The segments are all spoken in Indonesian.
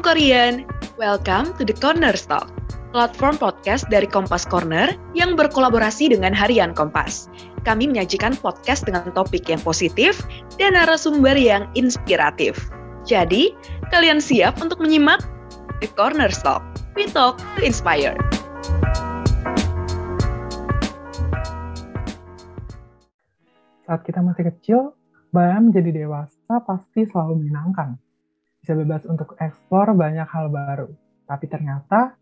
Korean, welcome to the Corner Talk, platform podcast dari Kompas Corner yang berkolaborasi dengan Harian Kompas. Kami menyajikan podcast dengan topik yang positif dan narasumber yang inspiratif. Jadi, kalian siap untuk menyimak? The Corner Talk, we talk to inspire. Saat kita masih kecil, bayang menjadi dewasa pasti selalu menyenangkan. Bisa bebas untuk eksplor banyak hal baru. Tapi ternyata,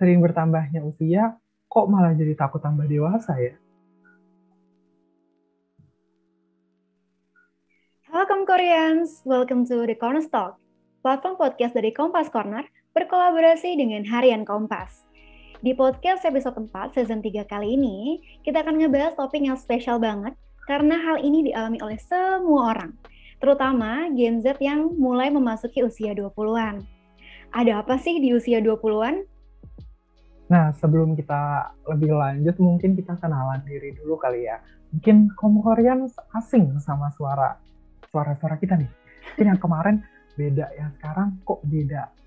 sering bertambahnya usia, kok malah jadi takut tambah dewasa ya? Welcome Koreans, welcome to The Corner Talk, platform podcast dari Kompas Corner berkolaborasi dengan Harian Kompas. Di podcast episode 4 season 3 kali ini, kita akan ngebahas topik yang spesial banget karena hal ini dialami oleh semua orang, terutama Gen Z yang mulai memasuki usia 20-an. Ada apa sih di usia 20-an? Nah, sebelum kita lebih lanjut, mungkin kita kenalan diri dulu kali ya. Mungkin Korean asing sama suara-suara kita nih. Mungkin yang kemarin beda, yang sekarang kok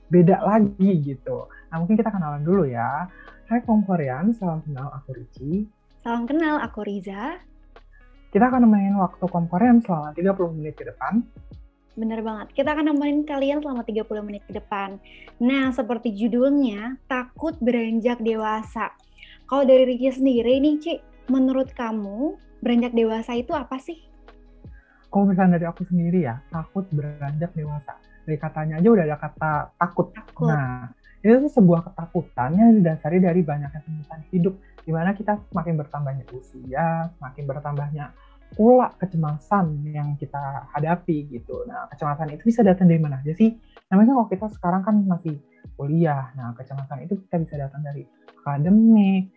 beda lagi gitu. Nah, mungkin kita kenalan dulu ya. Hai Korean, salam kenal, aku Ricci. Salam kenal, aku Riza. Kita akan nemenin waktu Korean selama 30 menit ke depan. Bener banget, kita akan nemenin kalian selama 30 menit ke depan. Nah, seperti judulnya, takut beranjak dewasa. Kalau dari Ricci sendiri nih, Ci, menurut kamu, beranjak dewasa itu apa sih? Kalau misalnya dari aku sendiri ya, takut beranjak dewasa. Dari katanya aja udah ada kata takut. Nah, itu tuh sebuah ketakutan yang didasari dari banyaknya tuntutan hidup, di mana kita semakin bertambahnya usia, semakin bertambahnya pula kecemasan yang kita hadapi gitu. Nah, kecemasan itu bisa datang dari mana aja sih? Namanya kalau kita sekarang kan masih kuliah. Nah, kecemasan itu kita bisa datang dari akademik,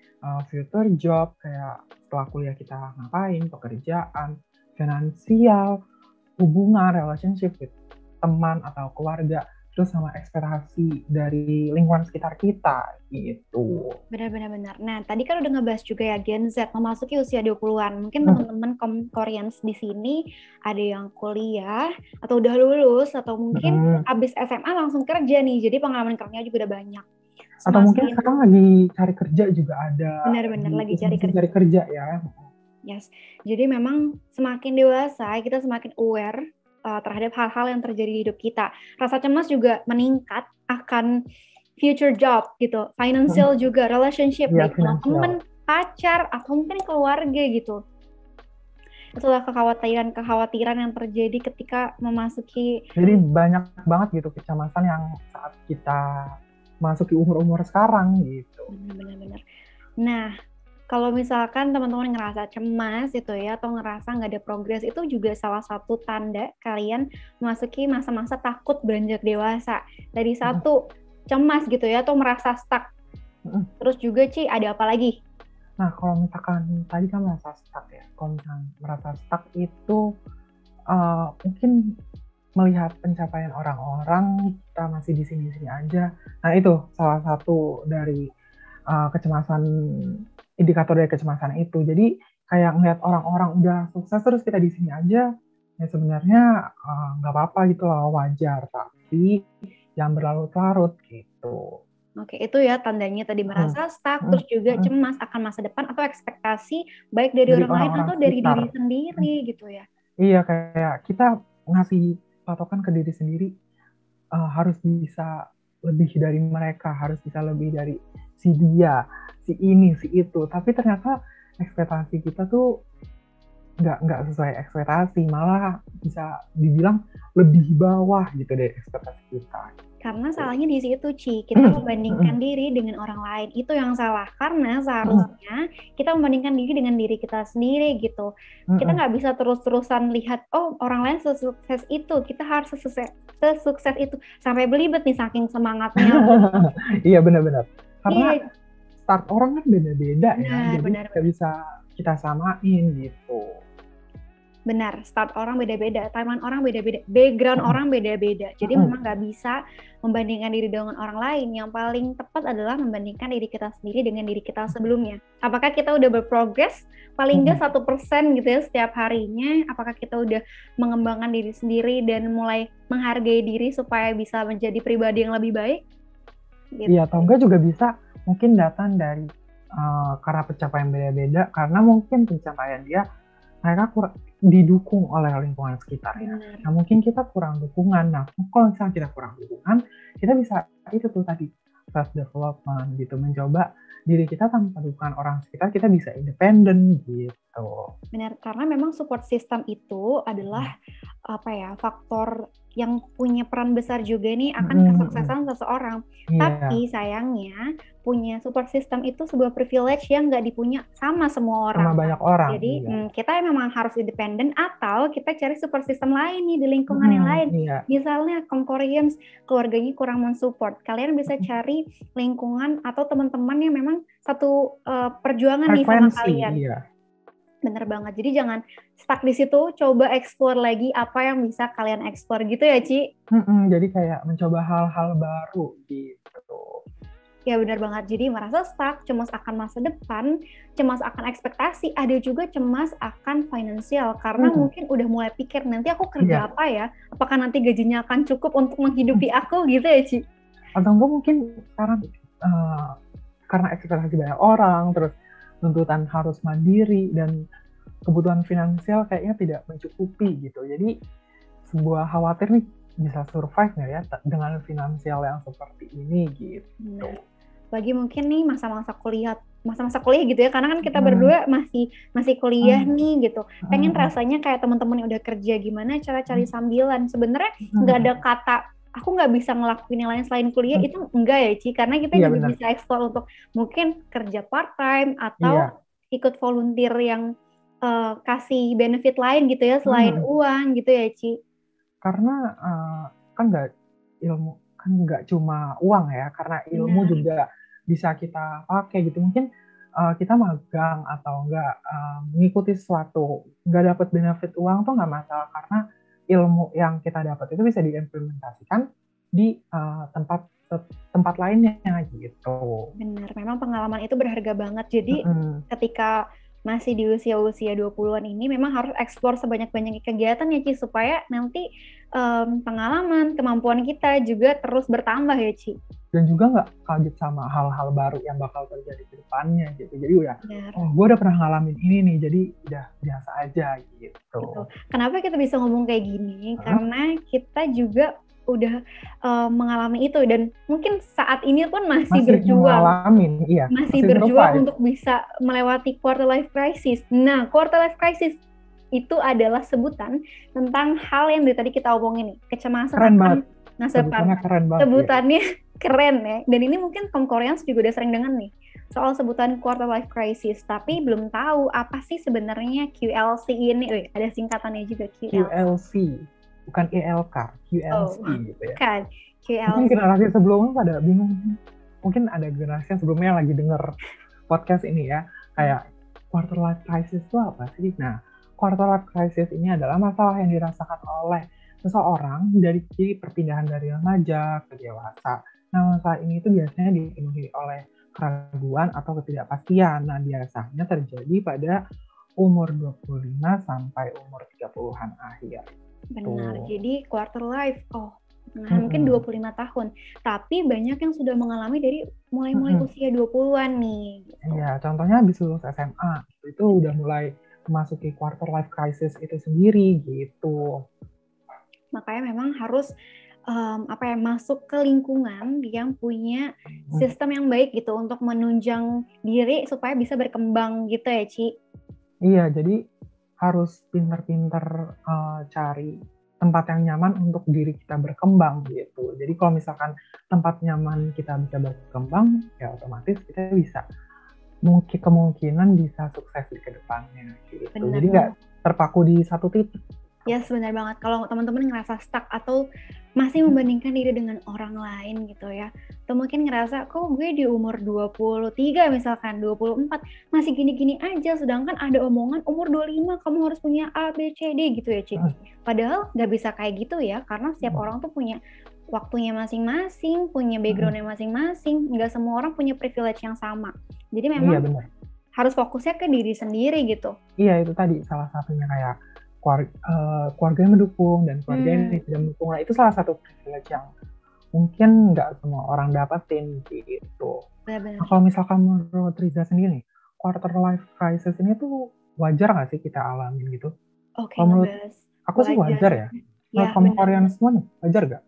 future job, kayak setelah kuliah kita ngapain, pekerjaan, finansial, hubungan, relationship with teman atau keluarga, terus sama ekspektasi dari lingkungan sekitar kita gitu. Benar. Nah, tadi kan udah ngebahas juga ya Gen Z memasuki usia 20-an. Mungkin teman-teman Koreans di sini ada yang kuliah atau udah lulus atau mungkin abis SMA langsung kerja nih. Jadi pengalaman kerjanya juga udah banyak. Atau mungkin sekarang lagi cari kerja juga ada. Benar, lagi cari kerja ya. Yes. Jadi memang semakin dewasa kita semakin aware terhadap hal-hal yang terjadi di hidup kita. Rasa cemas juga meningkat akan future job gitu, financial juga, relationship, baik sama teman, pacar, atau mungkin keluarga gitu. Itulah kekhawatiran yang terjadi ketika memasuki. Jadi banyak banget gitu kecemasan yang saat kita masuki umur-umur sekarang gitu. Benar. Nah, kalau misalkan teman-teman ngerasa cemas gitu ya, atau ngerasa nggak ada progres, itu juga salah satu tanda kalian memasuki masa-masa takut beranjak dewasa. Dari satu, cemas gitu ya, atau merasa stuck. Terus juga, Ci, ada apa lagi? Nah, kalau misalkan tadi kan merasa stuck ya, kalau misalkan merasa stuck itu mungkin melihat pencapaian orang-orang, kita masih di sini-sini aja. Nah, itu salah satu dari kecemasan, indikator dari kecemasan itu. Jadi kayak ngeliat orang-orang udah sukses terus kita di sini aja, ya sebenarnya nggak apa-apa gitu loh, wajar, tapi jangan berlarut-larut gitu. Oke, itu ya tandanya tadi merasa stuck, terus juga cemas akan masa depan atau ekspektasi baik dari orang lain atau dari diri sendiri gitu ya. Iya, kayak kita ngasih patokan ke diri sendiri, harus bisa lebih dari mereka, harus bisa lebih dari si dia, si ini, si itu. Tapi ternyata ekspektasi kita tuh nggak sesuai ekspektasi, malah bisa dibilang lebih bawah gitu dari ekspektasi kita. Karena salahnya di situ, Ci. Kita membandingkan diri dengan orang lain. Itu yang salah. Karena seharusnya kita membandingkan diri dengan diri kita sendiri gitu. Kita nggak bisa terus-terusan lihat, oh orang lain sesukses itu. Kita harus sesukses itu. Sampai belibet nih saking semangatnya. Iya, benar-benar. Karena start orang kan beda-beda ya. Jadi nggak bisa kita samain gitu. Benar, start orang beda-beda, timeline orang beda-beda, background orang beda-beda. Jadi memang nggak bisa membandingkan diri dengan orang lain. Yang paling tepat adalah membandingkan diri kita sendiri dengan diri kita sebelumnya. Apakah kita udah berprogres paling nggak 1% gitu ya setiap harinya? Apakah kita udah mengembangkan diri sendiri dan mulai menghargai diri supaya bisa menjadi pribadi yang lebih baik? Gitu. Iya, atau enggak juga bisa mungkin datang dari karena pencapaian beda-beda, karena mungkin pencapaian dia mereka kurang didukung oleh lingkungan sekitar ya. Nah mungkin kita kurang dukungan. Nah kalau misalnya kita kurang dukungan, kita bisa itu tuh tadi self development gitu, mencoba diri kita tanpa dukungan orang sekitar, kita bisa independen gitu. Benar, karena memang support system itu adalah faktor yang punya peran besar juga nih akan kesuksesan seseorang. Tapi sayangnya punya support system itu sebuah privilege yang nggak dipunya sama semua orang. Sama banyak orang. Jadi kita memang harus independen atau kita cari support system lain nih di lingkungan yang lain. Misalnya Koreans keluarganya kurang mensupport, kalian bisa cari lingkungan atau teman-teman yang memang satu perjuangan nih sama kalian. Bener banget. Jadi jangan stuck di situ, coba explore lagi apa yang bisa kalian explore gitu ya, Ci? Jadi kayak mencoba hal-hal baru gitu. Ya benar banget. Jadi merasa stuck, cemas akan masa depan, cemas akan ekspektasi, ada juga cemas akan finansial. Karena mungkin udah mulai pikir, nanti aku kerja apa ya? Apakah nanti gajinya akan cukup untuk menghidupi aku gitu ya, Ci? Atau enggak mungkin sekarang karena ekspektasi banyak orang, terus tuntutan harus mandiri dan kebutuhan finansial kayaknya tidak mencukupi gitu. Jadi sebuah khawatir nih bisa survive nggak ya dengan finansial yang seperti ini gitu. Bagi mungkin nih masa-masa kuliah gitu ya, karena kan kita berdua masih kuliah nih gitu. Pengen rasanya kayak teman-teman yang udah kerja, gimana cara cari sambilan. Sebenarnya nggak ada kata aku nggak bisa ngelakuin yang lain selain kuliah, itu enggak ya, Ci? Karena kita juga bisa explore untuk mungkin kerja part-time atau ikut volunteer yang kasih benefit lain gitu ya, selain uang gitu ya, Ci? Karena kan nggak cuma uang ya, karena ilmu juga bisa kita pakai gitu. Mungkin kita magang atau mengikuti sesuatu, nggak dapat benefit uang tuh nggak masalah, karena ilmu yang kita dapat itu bisa diimplementasikan di tempat lainnya gitu. Benar, memang pengalaman itu berharga banget. Jadi ketika masih di usia 20-an ini memang harus eksplor sebanyak-banyaknya kegiatan ya, Ci, supaya nanti pengalaman, kemampuan kita juga terus bertambah ya, Ci. Dan juga nggak kaget sama hal-hal baru yang bakal terjadi ke depannya gitu. Jadi gue udah pernah ngalamin ini nih, jadi udah biasa aja gitu. Kenapa kita bisa ngomong kayak gini? Karena kita juga udah mengalami itu, dan mungkin saat ini pun masih berjuang untuk bisa melewati quarter life crisis. Nah, quarter life crisis itu adalah sebutan tentang hal yang dari tadi kita omongin nih, kecemasan akan masa depan. Sebutannya keren ya, dan ini mungkin Koreans juga udah sering dengar nih soal sebutan quarter life crisis, tapi belum tahu apa sih sebenarnya QLC ini. Ada singkatannya juga, QLC. Bukan ELK, QLC gitu ya. Kan, QLC. Mungkin generasi sebelumnya pada bingung. Mungkin ada generasi yang sebelumnya yang lagi denger podcast ini ya. Kayak quarter life crisis itu apa sih? Nah, quarter life crisis ini adalah masalah yang dirasakan oleh seseorang dari perpindahan dari remaja ke dewasa. Nah, masalah ini itu biasanya dipenuhi oleh keraguan atau ketidakpastian. Nah, biasanya terjadi pada umur 25 sampai umur 30-an akhir. Benar, jadi quarter life, mungkin 25 tahun, tapi banyak yang sudah mengalami dari mulai usia 20-an nih. Gitu. Iya, contohnya habis lulus SMA, itu udah mulai memasuki quarter life crisis itu sendiri gitu. Makanya memang harus masuk ke lingkungan yang punya sistem yang baik gitu untuk menunjang diri supaya bisa berkembang gitu ya, Ci? Iya, jadi harus pintar-pintar cari tempat yang nyaman untuk diri kita berkembang gitu. Jadi kalau misalkan tempat nyaman kita bisa berkembang, ya otomatis kita bisa kemungkinan bisa sukses di kedepannya gitu. Benar. Jadi nggak terpaku di satu titik. Ya, benar banget. Kalau teman-teman ngerasa stuck atau masih membandingkan diri dengan orang lain gitu ya. Atau mungkin ngerasa, kok gue di umur 23 misalkan, 24, masih gini-gini aja. Sedangkan ada omongan umur 25, kamu harus punya A, B, C, D gitu ya, Ci. Padahal nggak bisa kayak gitu ya, karena setiap orang tuh punya waktunya masing-masing, punya backgroundnya masing-masing. Nggak semua orang punya privilege yang sama. Jadi memang harus fokusnya ke diri sendiri gitu. Iya, itu tadi salah satunya kayak keluarga yang mendukung dan keluarga yang tidak mendukung. Nah, itu salah satu privilege yang mungkin nggak semua orang dapetin gitu. Benar-benar. Nah, kalau misalkan menurut Riza sendiri nih, quarter life crisis ini tuh wajar nggak sih kita alamin gitu? Oke, menurut aku sih wajar ya. Menurut kamu Korean semua nih, wajar nggak?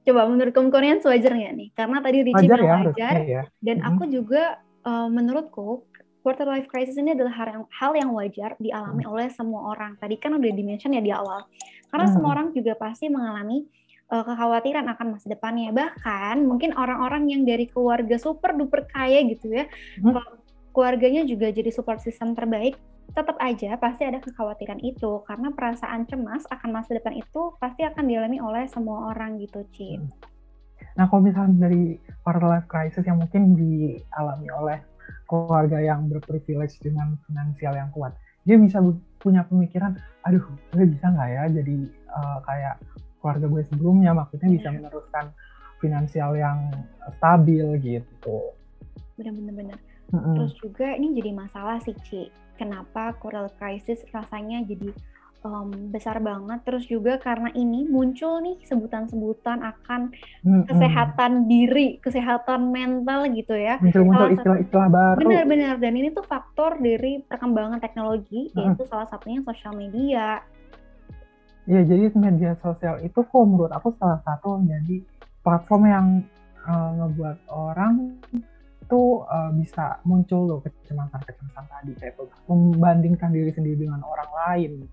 Coba menurut kamu Korean wajar nggak nih? Karena tadi Richie bilang wajar, dan aku juga menurutku quarter life crisis ini adalah hal yang wajar dialami oleh semua orang. Tadi kan udah di-mention ya di awal. Karena semua orang juga pasti mengalami kekhawatiran akan masa depannya. Bahkan mungkin orang-orang yang dari keluarga super duper kaya gitu ya, keluarganya juga jadi support system terbaik, tetap aja pasti ada kekhawatiran itu. Karena perasaan cemas akan masa depan itu pasti akan dialami oleh semua orang gitu, Ci. Nah, kalau misalnya dari quarter life crisis yang mungkin dialami oleh keluarga yang berprivilege dengan finansial yang kuat, dia bisa punya pemikiran, aduh, gue bisa nggak ya jadi kayak keluarga gue sebelumnya, maksudnya bisa meneruskan finansial yang stabil gitu. Benar-benar. Terus juga ini jadi masalah sih, Ci. Kenapa quarter life crisis rasanya jadi besar banget. Terus juga karena ini muncul nih sebutan-sebutan akan kesehatan diri, kesehatan mental gitu ya. Muncul istilah-istilah baru. Benar-benar. Dan ini tuh faktor dari perkembangan teknologi, yaitu salah satunya sosial media. Ya, jadi media sosial itu kok menurut aku salah satu jadi platform yang ngebuat orang itu bisa muncul loh kecemasan tadi, kayak membandingkan diri sendiri dengan orang lain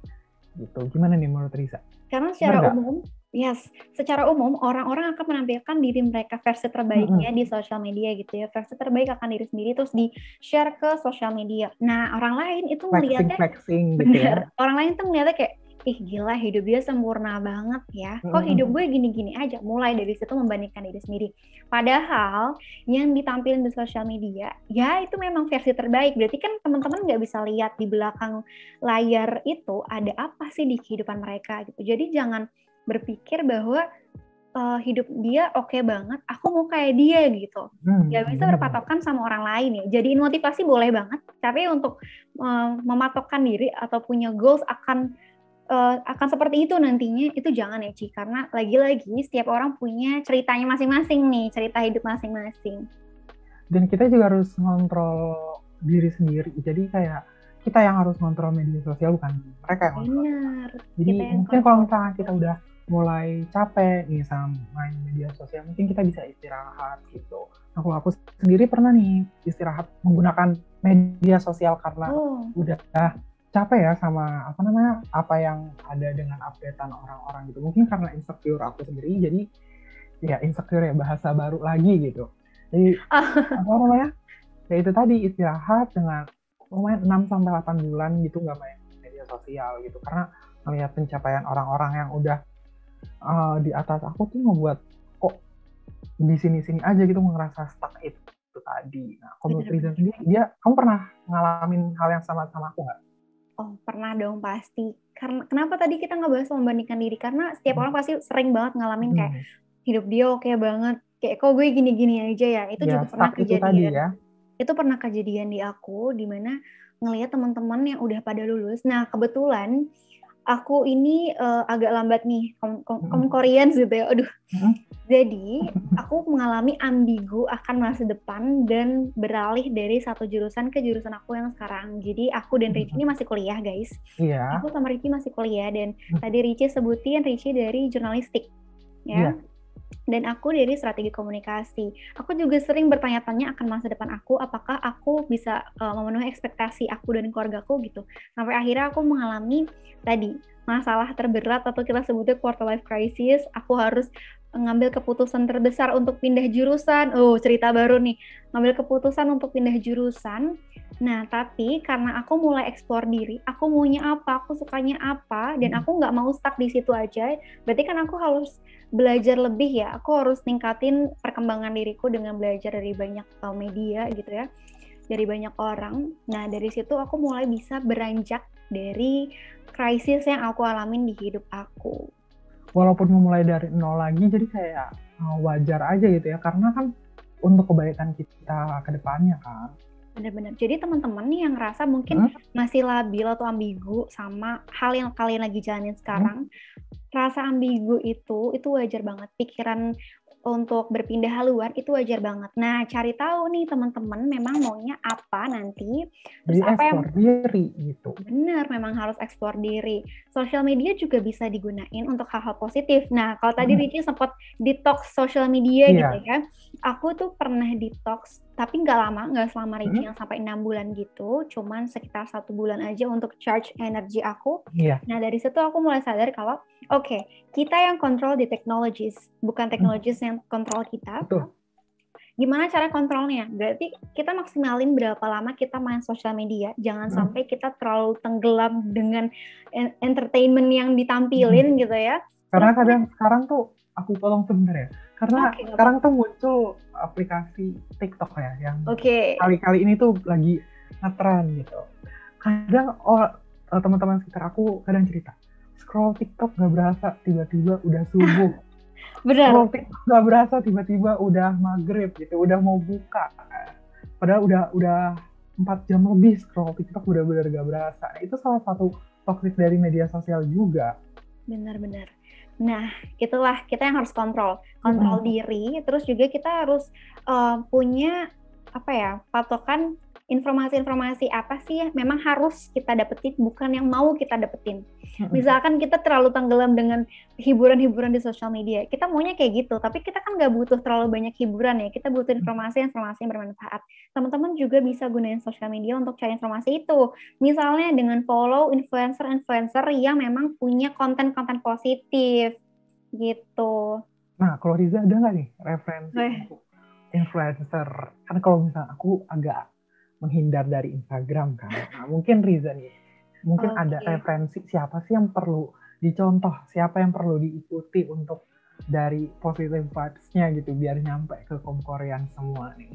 gitu. Gimana nih menurut Riza? Karena secara umum orang-orang akan menampilkan diri mereka versi terbaiknya di sosial media gitu ya. Versi terbaik akan diri sendiri terus di-share ke sosial media. Nah, orang lain itu melihatnya gitu ya. Orang lain tuh melihatnya kayak, ih gila hidup dia sempurna banget ya. Kok hidup gue gini-gini aja? Mulai dari situ membandingkan diri sendiri. Padahal yang ditampilin di sosial media, ya itu memang versi terbaik. Berarti kan teman-teman nggak bisa lihat di belakang layar itu ada apa sih di kehidupan mereka gitu. Jadi jangan berpikir bahwa hidup dia oke banget, aku mau kayak dia gitu. Gak bisa berpatokan sama orang lain ya. Jadiin motivasi boleh banget, tapi untuk mematokkan diri atau punya goals akan seperti itu nantinya, itu jangan ya Ci, karena lagi-lagi setiap orang punya ceritanya masing-masing nih, cerita hidup masing-masing. Dan kita juga harus ngontrol diri sendiri, jadi kayak kita yang harus ngontrol media sosial, bukan mereka yang ngontrol. Benar. Jadi mungkin kalau misalnya kita udah mulai capek nih sama main media sosial, mungkin kita bisa istirahat gitu. Nah, kalau aku sendiri pernah nih istirahat menggunakan media sosial karena udah capek ya sama apa yang ada dengan updatean orang-orang gitu. Mungkin karena insecure aku sendiri, jadi ya insecure ya, bahasa baru lagi gitu. Jadi ya itu tadi, istirahat dengan lumayan 6-8 bulan gitu nggak main media sosial gitu, karena melihat pencapaian orang-orang yang udah di atas aku tuh membuat kok di sini-sini aja gitu, ngerasa stuck itu tadi. Nah, kalau Riza sendiri, kamu pernah ngalamin hal yang sama aku nggak? Oh, pernah dong pasti. Karena kenapa tadi kita ngebahas membandingkan diri? Karena setiap orang pasti sering banget ngalamin kayak hidup dia oke banget, kayak kok gue gini-gini aja ya. Itu juga pernah kejadian. Itu pernah kejadian di aku, di mana ngelihat teman-teman yang udah pada lulus. Nah, kebetulan aku ini agak lambat nih, Korean gitu ya. Aduh. Jadi, aku mengalami ambigu akan masa depan dan beralih dari satu jurusan ke jurusan aku yang sekarang. Jadi, aku dan Richie ini masih kuliah, guys. Iya. Aku sama Richie masih kuliah, dan tadi Richie sebutin Richie dari jurnalistik. Ya. Dan aku dari strategi komunikasi. Aku juga sering bertanya-tanya akan masa depan aku, apakah aku bisa memenuhi ekspektasi aku dan keluargaku gitu. Sampai akhirnya aku mengalami tadi masalah terberat atau kita sebutnya quarter life crisis. Aku harus ngambil keputusan terbesar untuk pindah jurusan. Oh, cerita baru nih. Ngambil keputusan untuk pindah jurusan. Nah, tapi karena aku mulai eksplor diri, aku maunya apa, aku sukanya apa, dan aku nggak mau stuck di situ aja. Berarti kan aku harus belajar lebih ya. Aku harus ningkatin perkembangan diriku dengan belajar dari banyak media gitu ya, dari banyak orang. Nah, dari situ aku mulai bisa beranjak dari krisis yang aku alamin di hidup aku. Walaupun memulai dari nol lagi, jadi kayak wajar aja gitu ya, karena kan untuk kebaikan kita ke depannya kan. Benar-benar. Jadi teman-teman nih yang ngerasa mungkin masih labil atau ambigu sama hal yang kalian lagi jalanin sekarang, rasa ambigu itu wajar banget. Pikiran untuk berpindah haluan itu wajar banget. Nah, cari tahu nih teman-teman memang maunya apa nanti. Terus apa yang diri gitu. Benar, memang harus eksplor diri. Sosial media juga bisa digunain untuk hal-hal positif. Nah, kalau tadi Ricci sempat detox sosial media gitu ya. Aku tuh pernah detox, tapi nggak lama, nggak selama Ricci yang sampai 6 bulan gitu. Cuman sekitar 1 bulan aja untuk charge energi aku. Nah, dari situ aku mulai sadar kalau oke, kita yang kontrol di technologies, bukan technologies yang kontrol kita. Betul. Gimana cara kontrolnya? Berarti kita maksimalin berapa lama kita main sosial media. Jangan sampai kita terlalu tenggelam dengan entertainment yang ditampilin gitu ya. Karena kadang sekarang tuh, aku tolong sebenarnya. Karena sekarang tuh muncul aplikasi TikTok ya, yang kali-kali ini tuh lagi ngetren gitu. Kadang teman-teman sekitar aku kadang cerita, scroll TikTok gak berasa tiba-tiba udah subuh. Benar. Scroll TikTok gak berasa tiba-tiba udah maghrib gitu, udah mau buka. Padahal udah 4 jam lebih scroll TikTok, benar-benar gak berasa. Itu salah satu toxic dari media sosial juga. Benar-benar. Nah, itulah kita yang harus kontrol diri. Terus juga kita harus punya patokan informasi-informasi apa sih yang memang harus kita dapetin, bukan yang mau kita dapetin. Misalkan kita terlalu tenggelam dengan hiburan-hiburan di sosial media, kita maunya kayak gitu, tapi kita kan nggak butuh terlalu banyak hiburan ya, kita butuh informasi-informasi yang bermanfaat. Teman-teman juga bisa gunain sosial media untuk cari informasi itu. Misalnya dengan follow influencer-influencer yang memang punya konten-konten positif, gitu. Nah, kalau Riza ada nggak nih referensi untuk influencer? Kan kalau misalnya aku agak menghindar dari Instagram kan. Nah, mungkin Riza nih, mungkin ada referensi siapa sih yang perlu dicontoh, siapa yang perlu diikuti untuk dari positive vibes-nya gitu, biar nyampe ke Komkorean semua nih.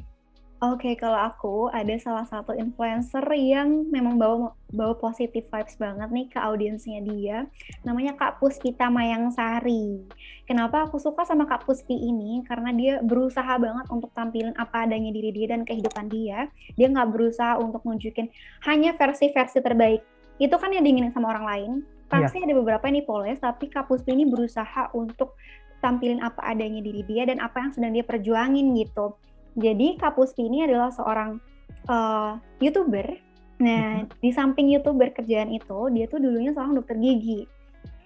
Oke, kalau aku ada salah satu influencer yang memang bawa positive vibes banget nih ke audiensnya dia. Namanya Kak Puspita Mayangsari. Kenapa aku suka sama Kak Puspi ini? Karena dia berusaha banget untuk tampilin apa adanya diri dia dan kehidupan dia. Dia nggak berusaha untuk nunjukin hanya versi-versi terbaik. Itu kan yang diinginin sama orang lain. Pasti ada beberapa yang dipoles, tapi Kak Puspi ini berusaha untuk tampilin apa adanya diri dia dan apa yang sedang dia perjuangin gitu. Jadi Kak Puspi ini adalah seorang YouTuber. Nah, di samping YouTuber kerjaan itu, dia tuh dulunya seorang dokter gigi.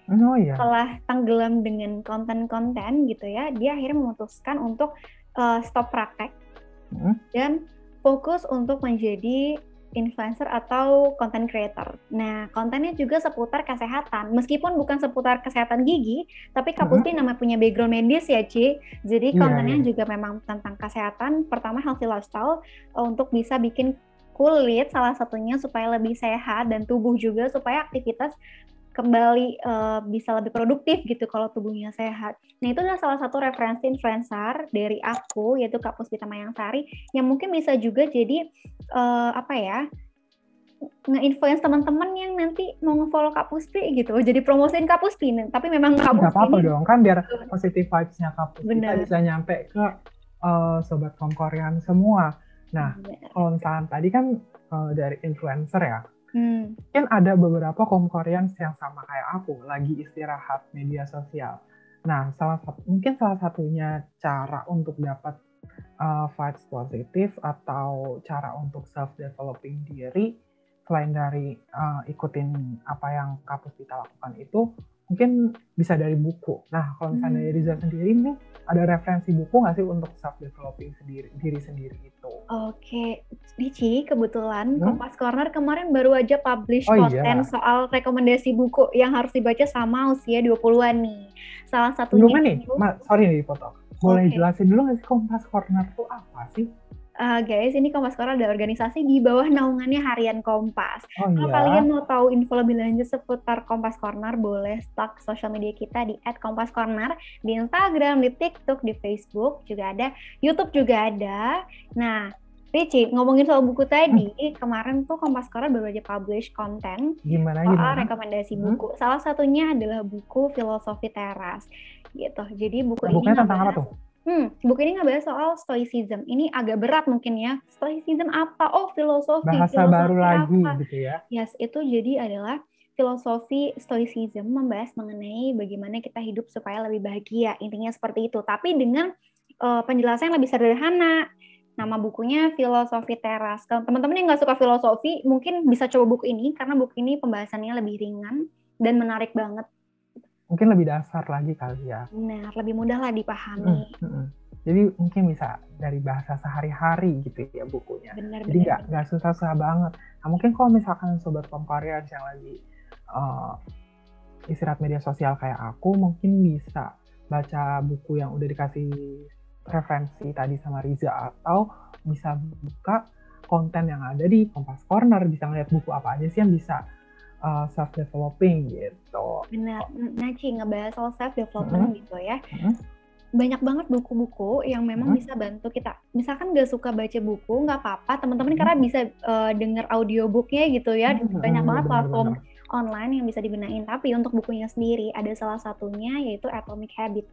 Setelah tenggelam dengan konten-konten gitu ya, dia akhirnya memutuskan untuk stop praktek dan fokus untuk menjadi influencer atau content creator. Nah, kontennya juga seputar kesehatan. Meskipun bukan seputar kesehatan gigi, tapi Kak Puspi namanya punya background medis ya, Ci. Jadi kontennya juga memang tentang kesehatan. Pertama, healthy lifestyle untuk bisa bikin kulit salah satunya supaya lebih sehat dan tubuh juga supaya aktivitas kembali bisa lebih produktif gitu kalau tubuhnya sehat. Nah, itu adalah salah satu referensi influencer dari aku, yaitu Kak Puspita Mayangsari, yang mungkin bisa juga jadi nge-influence teman-teman yang nanti mau nge-follow Kak Puspi gitu, jadi promosiin Kak Puspi, tapi memang Kak Puspi nggak apa-apa dong, kan biar positive vibes-nya Kak Puspi bisa nyampe ke Sobat Komkorean semua. Nah, kalau misalnya tadi kan dari influencer ya, mungkin ada beberapa Komkoreans yang sama kayak aku, lagi istirahat media sosial. Nah, mungkin salah satunya cara untuk dapat vibes positif atau cara untuk self-developing diri, selain dari ikutin apa yang Kak Puspita lakukan itu, mungkin bisa dari buku. Nah, kalau misalnya dari Riza sendiri nih, ada referensi buku nggak sih untuk self-developing diri sendiri itu? Oke, Dici, kebetulan Kompas Corner kemarin baru aja publish konten soal rekomendasi buku yang harus dibaca sama usia 20-an nih. Salah satunya itu... sorry nih dipotong. Boleh jelasin dulu nggak sih Kompas Corner itu apa sih? Guys, ini Kompas Corner ada organisasi di bawah naungannya Harian Kompas. Kalau kalian mau tahu info lebih lanjut seputar Kompas Corner, boleh stalk sosial media kita di @kompascorner, di Instagram, di TikTok, di Facebook, juga ada, YouTube juga ada. Nah, Ricci, ngomongin soal buku tadi, kemarin tuh Kompas Corner baru aja publish konten soal rekomendasi buku. Salah satunya adalah buku Filosofi Teras. Gitu. Jadi bukunya tentang apa tuh? Buku ini ngebahas soal stoicism. Ini agak berat mungkin ya. Stoicism apa? Oh, filosofi. Bahasa baru lagi gitu ya. Yes, itu jadi adalah filosofi stoicism membahas mengenai bagaimana kita hidup supaya lebih bahagia. Intinya seperti itu. Tapi dengan penjelasan yang lebih sederhana. Nama bukunya Filosofi Teras. Kalau teman-teman yang nggak suka filosofi, mungkin bisa coba buku ini karena buku ini pembahasannya lebih ringan dan menarik banget. Mungkin lebih dasar lagi kali ya. Benar, lebih mudah lah dipahami. Jadi mungkin bisa dari bahasa sehari-hari gitu ya bukunya. Jadi nggak susah-susah banget. Nah mungkin kalau misalkan Sobat Komparians yang lagi istirahat media sosial kayak aku, mungkin bisa baca buku yang udah dikasih referensi tadi sama Riza, atau bisa buka konten yang ada di Kompas Corner, bisa ngeliat buku apa aja sih yang bisa self-developing gitu. Benar, Naci ngebahas soal self-development gitu ya. Banyak banget buku-buku yang memang bisa bantu kita. Misalkan gak suka baca buku, nggak apa-apa. Teman-teman karena bisa denger audiobooknya gitu ya. Banyak banget platform online yang bisa digunain. Tapi untuk bukunya sendiri, ada salah satunya yaitu Atomic Habit.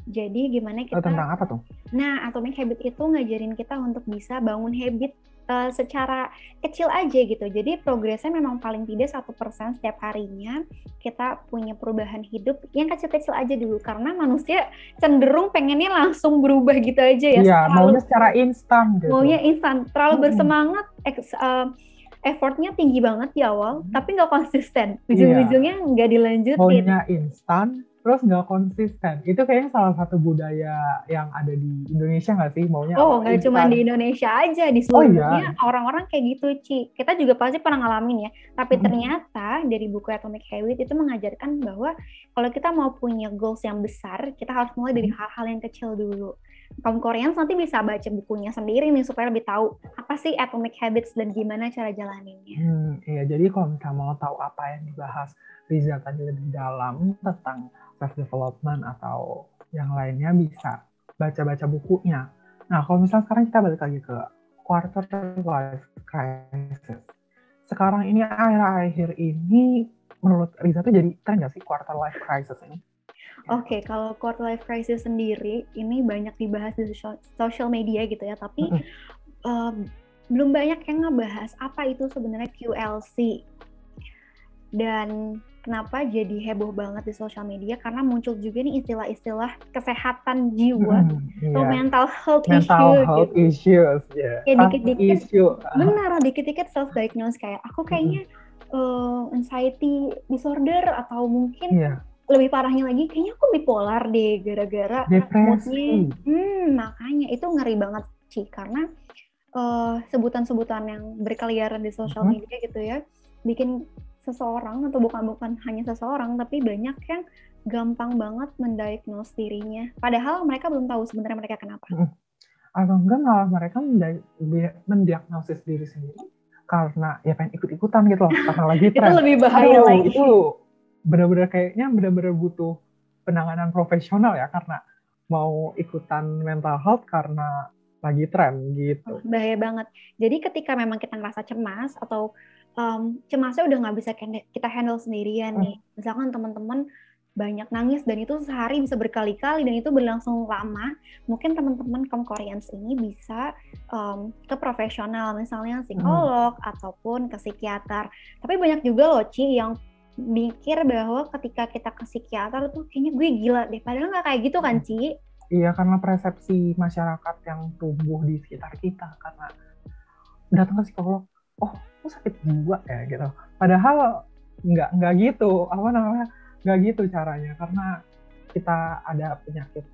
Jadi gimana kita... tentang apa tuh? Nah, Atomic Habit itu ngajarin kita untuk bisa bangun habit secara kecil aja gitu. Jadi progresnya memang paling tidak 1% setiap harinya kita punya perubahan hidup yang kecil-kecil aja dulu, karena manusia cenderung pengennya langsung berubah gitu aja ya. Iya, maunya secara instan gitu. Maunya instan, terlalu bersemangat, effortnya tinggi banget di awal, tapi nggak konsisten. Ujung-ujungnya nggak dilanjutin. Maunya instan, terus nggak konsisten. Itu kayaknya salah satu budaya yang ada di Indonesia nggak sih? Maunya nggak cuma di Indonesia aja, di seluruh dunia orang-orang kayak gitu, Ci. Kita juga pasti pernah ngalamin ya. Tapi ternyata dari buku Atomic Habit itu mengajarkan bahwa kalau kita mau punya goals yang besar, kita harus mulai dari hal-hal yang kecil dulu. Kaum Koreans nanti bisa baca bukunya sendiri nih supaya lebih tahu apa sih Atomic Habits dan gimana cara jalaninnya. Iya, jadi kalau misalnya mau tahu apa yang dibahas Riza tadi lebih dalam tentang self-development atau yang lainnya, bisa baca-baca bukunya. Nah, kalau misalnya sekarang kita balik lagi ke quarter life crisis. Sekarang ini, akhir-akhir ini, menurut Riza tuh jadi tren nggak sih quarter life crisis ini? Oke, kalau quarter life crisis sendiri, ini banyak dibahas di social media gitu ya, tapi belum banyak yang ngebahas apa itu sebenarnya QLC. Dan kenapa jadi heboh banget di sosial media, karena muncul juga nih istilah-istilah kesehatan jiwa atau mental health issues. Kayak dikit-dikit, benar, dikit-dikit self-diagnose kayak aku kayaknya anxiety disorder, atau mungkin lebih parahnya lagi kayaknya aku bipolar deh gara-gara depresi. Makanya itu ngeri banget sih, karena sebutan-sebutan yang berkeliaran di sosial media gitu ya, bikin seseorang, atau bukan hanya seseorang, tapi banyak yang gampang banget mendiagnose dirinya, padahal mereka belum tahu sebenarnya mereka kenapa. Atau enggak malah mereka mendiagnosis diri sendiri karena ya pengen ikut-ikutan gitu loh, karena lagi tren. Itu lebih bahaya lagi. Itu benar-benar butuh penanganan profesional ya, karena mau ikutan mental health karena lagi tren gitu. Bahaya banget. Jadi ketika memang kita ngerasa cemas, atau cemasnya udah nggak bisa kita handle sendirian nih. Misalkan teman-teman banyak nangis dan itu sehari bisa berkali-kali dan itu berlangsung lama, mungkin teman-teman kaum Koreans ini bisa ke profesional, misalnya psikolog ataupun ke psikiater. Tapi banyak juga loh, Ci, yang mikir bahwa ketika kita ke psikiater tuh kayaknya gue gila deh, padahal nggak kayak gitu kan, Ci? Iya, karena persepsi masyarakat yang tumbuh di sekitar kita, karena datang ke psikolog, oh, lu sakit jiwa ya gitu. Padahal nggak gitu, nggak gitu caranya, karena kita ada penyakit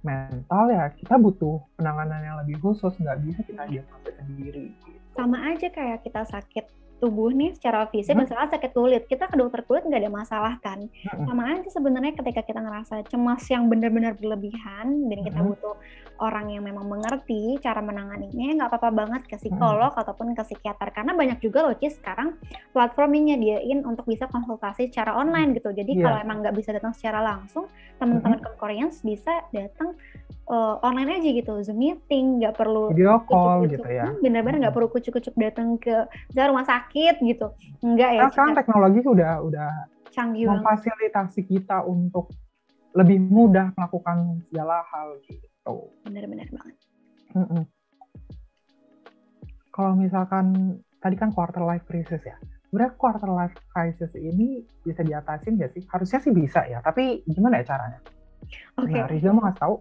mental ya, kita butuh penanganan yang lebih khusus, nggak bisa kita diagnosis sendiri. Gitu. Sama aja kayak kita sakit tubuh nih secara fisik, misalnya sakit kulit, kita ke dokter kulit nggak ada masalah kan. Sama aja sebenarnya ketika kita ngerasa cemas yang benar-benar berlebihan dan kita butuh orang yang memang mengerti cara menanganinya, nggak apa-apa banget ke psikolog ataupun ke psikiater, karena banyak juga loh Ci sekarang platform yang nyediain untuk bisa konsultasi secara online gitu. Jadi kalau emang nggak bisa datang secara langsung, teman-teman Koreans bisa datang online aja gitu, Zoom meeting, nggak perlu video call gitu ya. Benar-benar nggak perlu kucuk-kucuk datang ke rumah sakit gitu. Enggak ya. Sekarang teknologi udah canggih memfasilitasi kita untuk lebih mudah melakukan segala hal gitu. Benar-benar banget. Kalau misalkan tadi kan quarter life crisis ya. Sebenarnya quarter life crisis ini bisa diatasin nggak sih? Harusnya sih bisa ya, tapi gimana ya caranya? Nah, Riza mau ngasih tahu?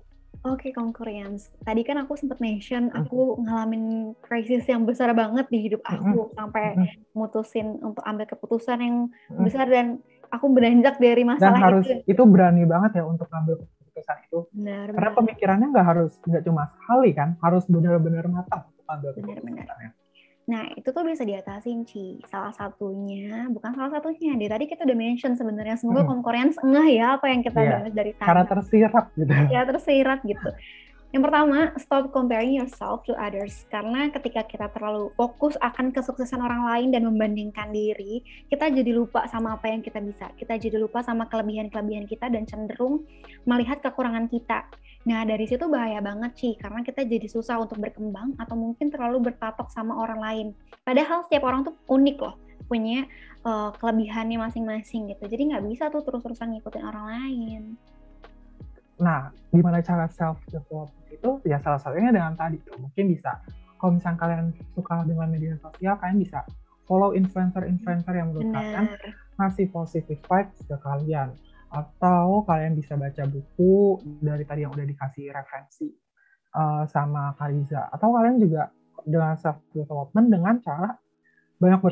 Oke, Koreans. Tadi kan aku sempat mention aku ngalamin krisis yang besar banget di hidup aku sampai mutusin untuk ambil keputusan yang besar dan aku beranjak dari masalah itu berani banget ya untuk ambil keputusan itu. Benar. Karena pemikirannya nggak cuma sekali kan, harus benar-benar matang untuk ambil keputusannya. Nah, itu tuh bisa diatasin, Ci. Salah satunya, bukan salah satunya, tadi kita udah mention sebenarnya, semoga Koreans ngeh ya apa yang kita bahas dari tadi. Cara tersirat gitu. Ya, tersirat gitu. Yang pertama, stop comparing yourself to others. Karena ketika kita terlalu fokus akan kesuksesan orang lain dan membandingkan diri, kita jadi lupa sama apa yang kita bisa. Kita jadi lupa sama kelebihan-kelebihan kita dan cenderung melihat kekurangan kita. Nah, dari situ bahaya banget sih, karena kita jadi susah untuk berkembang atau mungkin terlalu berpatok sama orang lain. Padahal setiap orang tuh unik loh, punya kelebihannya masing-masing gitu. Jadi nggak bisa tuh terus-terusan ngikutin orang lain. Nah, gimana cara self-development itu? Ya salah satunya dengan tadi tuh. Mungkin bisa, kalau misalnya kalian suka dengan media sosial, kalian bisa follow influencer-influencer yang menurut kalian ngasih positive vibes ke kalian. Atau kalian bisa baca buku dari tadi yang udah dikasih referensi sama Kariza. Atau kalian juga dengan self-development dengan cara banyak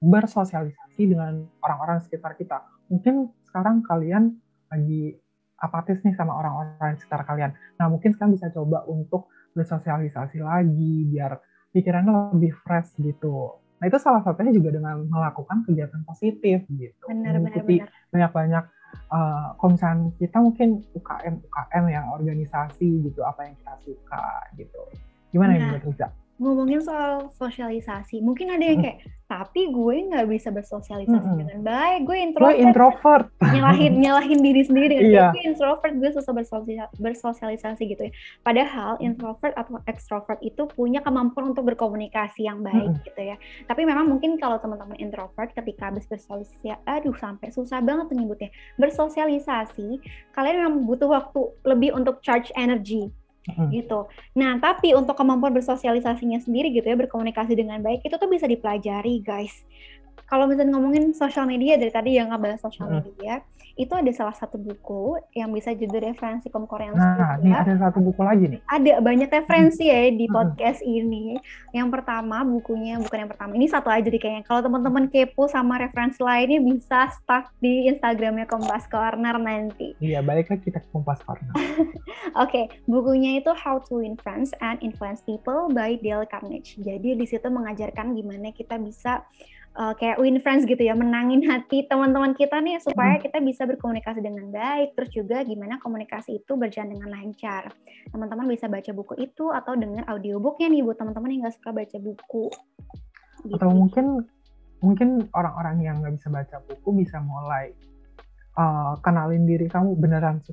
bersosialisasi dengan orang-orang sekitar kita. Mungkin sekarang kalian lagi apatis nih sama orang-orang sekitar kalian. Nah, mungkin sekarang bisa coba untuk bersosialisasi lagi biar pikirannya lebih fresh gitu. Nah, itu salah satunya juga dengan melakukan kegiatan positif gitu. Mengikuti banyak-banyak kalau misalnya kita mungkin UKM yang organisasi gitu, apa yang kita suka gitu. Gimana ya menurut Riza? Ngomongin soal sosialisasi, mungkin ada yang kayak, tapi gue nggak bisa bersosialisasi dengan baik, gue introvert. Nyalahin diri sendiri dengan gue introvert, gue susah bersosialisasi gitu ya. Padahal introvert atau extrovert itu punya kemampuan untuk berkomunikasi yang baik gitu ya. Tapi memang mungkin kalau teman-teman introvert ketika habis bersosialisasi, sampai susah banget menyebutnya. Bersosialisasi, kalian memang butuh waktu lebih untuk charge energy. Gitu. Nah, tapi untuk kemampuan bersosialisasinya sendiri gitu ya, berkomunikasi dengan baik, itu tuh bisa dipelajari, guys. Kalau misalnya ngomongin sosial media, dari tadi yang ngebahas sosial media, itu ada salah satu buku yang bisa jadi referensi Koreans juga. Nah, ini ada satu buku lagi nih. Ada banyak referensi ya di podcast ini. Yang pertama, bukan yang pertama. Ini satu aja deh kayaknya. Kalau teman-teman kepo sama referensi lainnya bisa start di Instagramnya Kompas Corner nanti. Iya, balik lagi kita ke Kompas Corner. Oke, bukunya itu How to Win Friends and Influence People by Dale Carnegie. Jadi di situ mengajarkan gimana kita bisa kayak win friends gitu ya, menangin hati teman-teman kita nih supaya kita bisa berkomunikasi dengan baik, terus juga gimana komunikasi itu berjalan dengan lancar. Teman-teman bisa baca buku itu atau dengar audiobooknya nih buat teman-teman yang nggak suka baca buku. Gitu. Atau mungkin orang-orang yang nggak bisa baca buku bisa mulai kenalin diri kamu beneran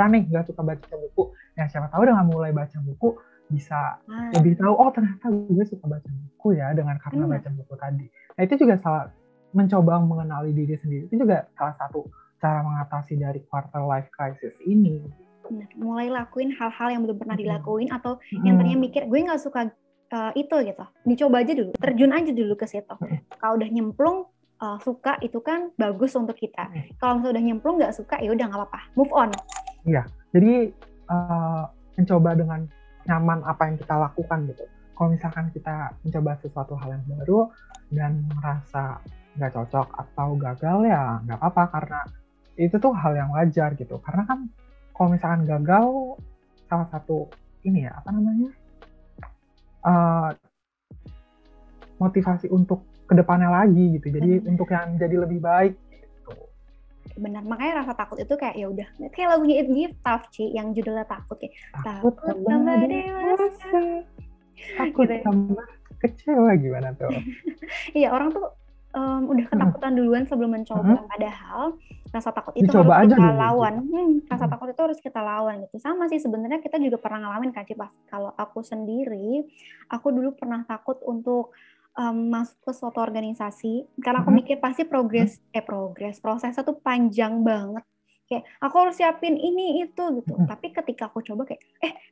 nih nggak suka baca buku. Ya siapa tahu dengan mulai baca buku bisa lebih tahu, oh ternyata gue suka baca buku ya karena baca buku tadi. Nah itu juga mencoba mengenali diri sendiri, itu juga salah satu cara mengatasi dari quarter life crisis ini. Benar, mulai lakuin hal-hal yang belum pernah dilakuin atau yang tadinya mikir gue nggak suka itu gitu, dicoba aja dulu, terjun aja dulu ke situ. Kalau udah nyemplung suka itu kan bagus untuk kita. Kalau misalnya udah nyemplung nggak suka ya udah nggak apa-apa, move on. Iya, jadi mencoba dengan nyaman apa yang kita lakukan gitu. Kalau misalkan kita mencoba sesuatu hal yang baru dan merasa nggak cocok atau gagal ya nggak apa-apa, karena itu tuh hal yang wajar gitu. Karena kan kalau misalkan gagal, salah satu ini ya apa namanya, eh, motivasi untuk kedepannya lagi gitu. Jadi untuk yang jadi lebih baik gitu. Benar, makanya rasa takut itu kayak ya udah kayak lagunya It Give Tough Ci yang judulnya takut kayak Takut tambah dewasa, takut gitu ya. tambah kecewa, gimana tuh? Iya, orang tuh udah ketakutan duluan sebelum mencoba. Padahal rasa takut itu Dicoba harus aja kita dulu, lawan. Rasa takut itu harus kita lawan gitu. Sama sih sebenarnya kita juga pernah ngalamin kan, Ci. Pas kalau aku sendiri, aku dulu pernah takut untuk masuk ke suatu organisasi karena aku mikir pasti prosesnya tuh panjang banget. Kayak aku harus siapin ini itu gitu. Tapi ketika aku coba kayak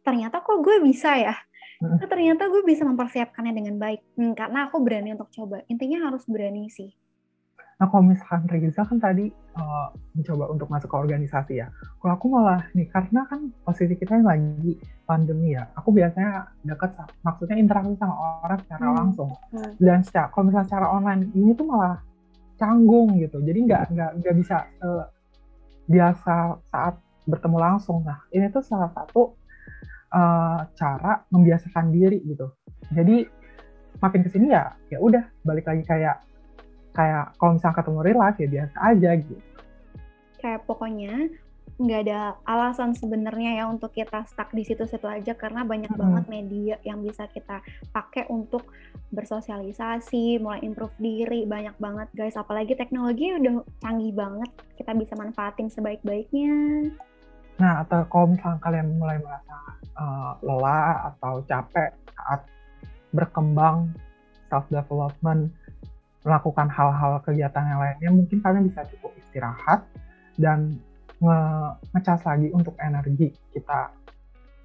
ternyata kok gue bisa ya. Ternyata gue bisa mempersiapkannya dengan baik. Karena aku berani untuk coba. Intinya harus berani sih. Nah, kalau misalkan Reza kan tadi mencoba untuk masuk ke organisasi ya. Kalau aku malah nih, karena kan posisi kita yang lagi pandemi ya, aku biasanya dekat, maksudnya interaksi sama orang secara langsung. Dan kalau misalnya secara online, ini tuh malah canggung gitu. Jadi nggak bisa biasa saat bertemu langsung. Nah, ini tuh salah satu cara membiasakan diri gitu. Jadi makin kesini ya udah balik lagi kayak kalau misalnya ketemu real life ya biasa aja gitu. Kayak pokoknya nggak ada alasan sebenarnya ya untuk kita stuck di situ-situ aja, karena banyak banget media yang bisa kita pakai untuk bersosialisasi, mulai improve diri, banyak banget guys. Apalagi teknologi udah canggih banget, kita bisa manfaatin sebaik-baiknya. Nah, atau kalau misalnya kalian mulai merasa lelah atau capek saat berkembang, self-development, melakukan hal-hal kegiatan yang lainnya, mungkin kalian bisa cukup istirahat dan ngecas lagi untuk energi kita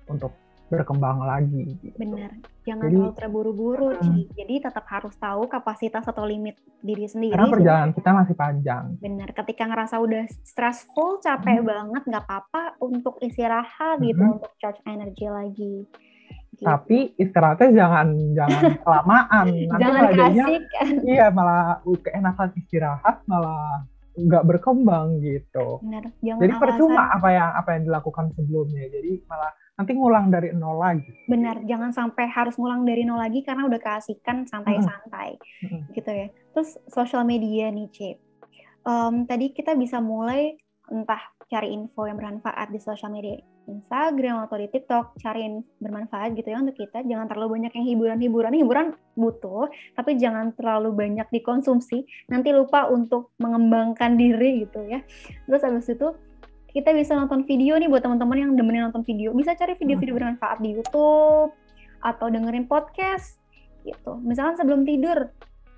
untuk berkembang lagi gitu. Benar, jangan terlalu terburu-buru Ci. Jadi tetap harus tahu kapasitas atau limit diri sendiri. Karena perjalanan kita masih panjang. Benar, ketika ngerasa udah stressful, capek banget, nggak apa-apa untuk istirahat gitu, untuk charge energi lagi. Gitu. Tapi istirahatnya jangan kelamaan. Nanti jangan keasikan. Iya, malah keenakan istirahat malah nggak berkembang gitu. Benar, jadi percuma apa yang dilakukan sebelumnya. Jadi malah nanti ngulang dari nol lagi. Benar, jangan sampai harus ngulang dari nol lagi karena udah keasikan santai-santai gitu ya. Terus sosial media nih, Cip. Tadi kita bisa mulai entah cari info yang bermanfaat di sosial media Instagram atau di TikTok, cari yang bermanfaat gitu ya untuk kita. Jangan terlalu banyak yang hiburan butuh, tapi jangan terlalu banyak dikonsumsi, nanti lupa untuk mengembangkan diri gitu ya. Terus habis itu kita bisa nonton video nih, buat teman-teman yang demenin nonton video, bisa cari video-video bermanfaat di YouTube atau dengerin podcast gitu. Misalkan sebelum tidur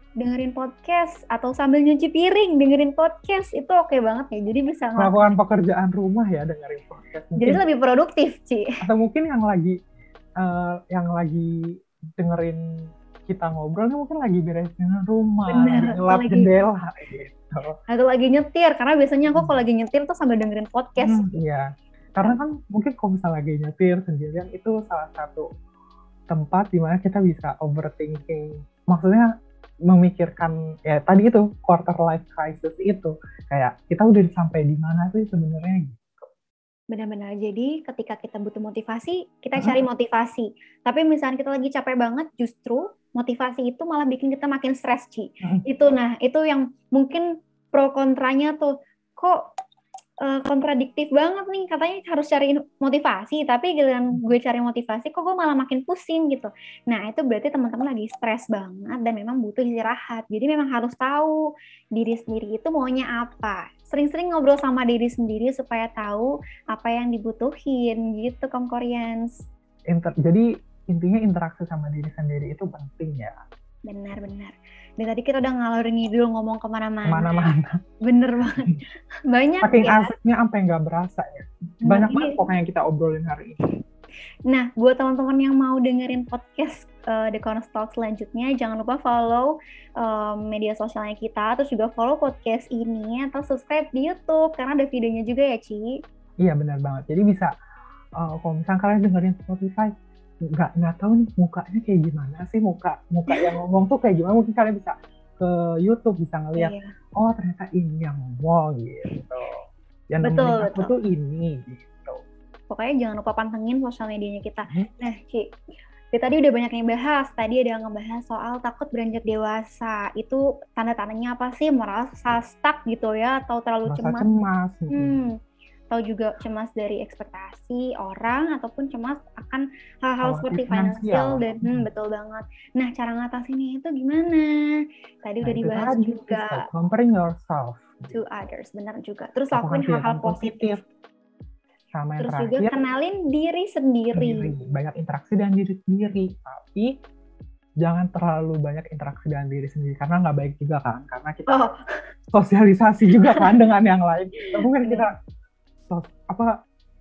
dengerin podcast atau sambil nyuci piring dengerin podcast, itu oke banget ya. Jadi bisa melakukan pekerjaan rumah ya dengerin podcast. Mungkin. Jadi lebih produktif, Ci. Atau mungkin yang lagi dengerin kita ngobrol mungkin lagi beresin rumah, ngelap jendela gitu. Atau lagi nyetir, karena biasanya aku kalau lagi nyetir tuh sambil dengerin podcast. Iya. Karena kan mungkin kalau misalnya lagi nyetir sendirian itu salah satu tempat di mana kita bisa overthinking. Maksudnya memikirkan ya tadi itu quarter life crisis itu, kayak kita udah sampai di mana sih sebenarnya gitu. Benar-benar. Jadi ketika kita butuh motivasi, kita cari motivasi. Tapi misalnya kita lagi capek banget, justru motivasi itu malah bikin kita makin stres, Ci. Itu yang mungkin pro kontranya tuh, kok kontradiktif banget nih, katanya harus cari motivasi, tapi giliran gue cari motivasi kok gue malah makin pusing gitu. Nah, itu berarti teman-teman lagi stres banget dan memang butuh istirahat. Jadi memang harus tahu diri sendiri itu maunya apa. Sering-sering ngobrol sama diri sendiri supaya tahu apa yang dibutuhin gitu, Koreans. Jadi intinya interaksi sama diri sendiri itu penting ya. Benar-benar. Dan tadi kita udah ngalor ngidul ngomong kemana-mana. Kemana-mana. Bener banget. Banyak saking asiknya sampai nggak berasa ya. Banyak banget pokoknya yang kita obrolin hari ini. Nah, buat teman-teman yang mau dengerin podcast The Cornerstone selanjutnya, jangan lupa follow media sosialnya kita, terus juga follow podcast ini, atau subscribe di YouTube, karena ada videonya juga ya, Ci. Iya, benar banget. Jadi bisa, kalau misalnya kalian dengerin Spotify, nggak tahu nih mukanya kayak gimana sih, muka yang ngomong tuh kayak gimana, mungkin kalian bisa ke YouTube bisa ngeliat, Iya. oh ternyata ini yang mau gitu. Yang Betul, nemenin aku betul. tuh ini gitu. Pokoknya jangan lupa pantengin sosial medianya kita. Nah, Ci, dari tadi udah banyak yang bahas. Tadi ada yang ngebahas soal takut beranjak dewasa. Itu tanda-tandanya apa sih? Merasa stuck gitu ya? Atau terlalu Merasa cemas? cemas. Atau juga cemas dari ekspektasi orang, ataupun cemas akan hal-hal Khawatir seperti finansial. finansial dan betul banget. Nah, cara ngatasinnya itu gimana? Tadi udah itu dibahas tadi, juga. stop comparing yourself To others, benar juga. Terus Lakukan lakuin hal-hal kegiatan positif. Sama yang Terus juga terakhir, kenalin diri sendiri. banyak interaksi dengan diri sendiri, tapi jangan terlalu banyak interaksi dengan diri sendiri karena nggak baik juga kan, karena kita sosialisasi juga kan dengan yang lain. Tapi kan kita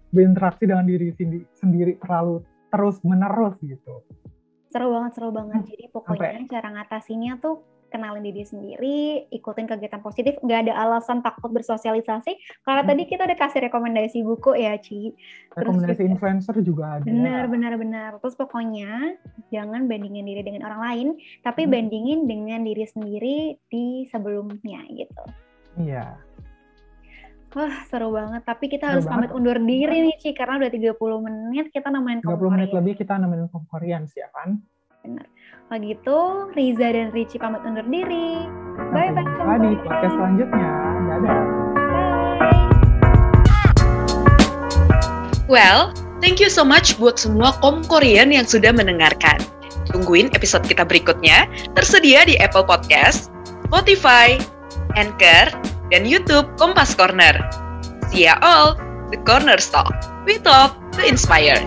berinteraksi dengan diri sendiri terlalu terus menerus gitu. Seru banget. Jadi pokoknya cara ngatasinnya tuh kenalin diri sendiri, ikutin kegiatan positif, nggak ada alasan takut bersosialisasi. Karena tadi kita udah kasih rekomendasi buku ya, Ci. Rekomendasi influencer juga ada. Benar. Terus pokoknya jangan bandingin diri dengan orang lain, tapi bandingin dengan diri sendiri di sebelumnya gitu. Iya. Wah, seru banget. Tapi kita harus pamit undur diri nih, Ci, karena udah 30 menit kita nemenin 30 menit lebih kita nemenin Koreans ya kan? Benar. Kalau gitu, Riza dan Richie pamit undur diri. Sampai jumpa di podcast selanjutnya. Dadah. Bye. Well, thank you so much buat semua Korean yang sudah mendengarkan. Tungguin episode kita berikutnya, tersedia di Apple Podcast, Spotify, Anchor, dan YouTube Kompas Corner. See ya all, The Corner Talk. We talk to inspire.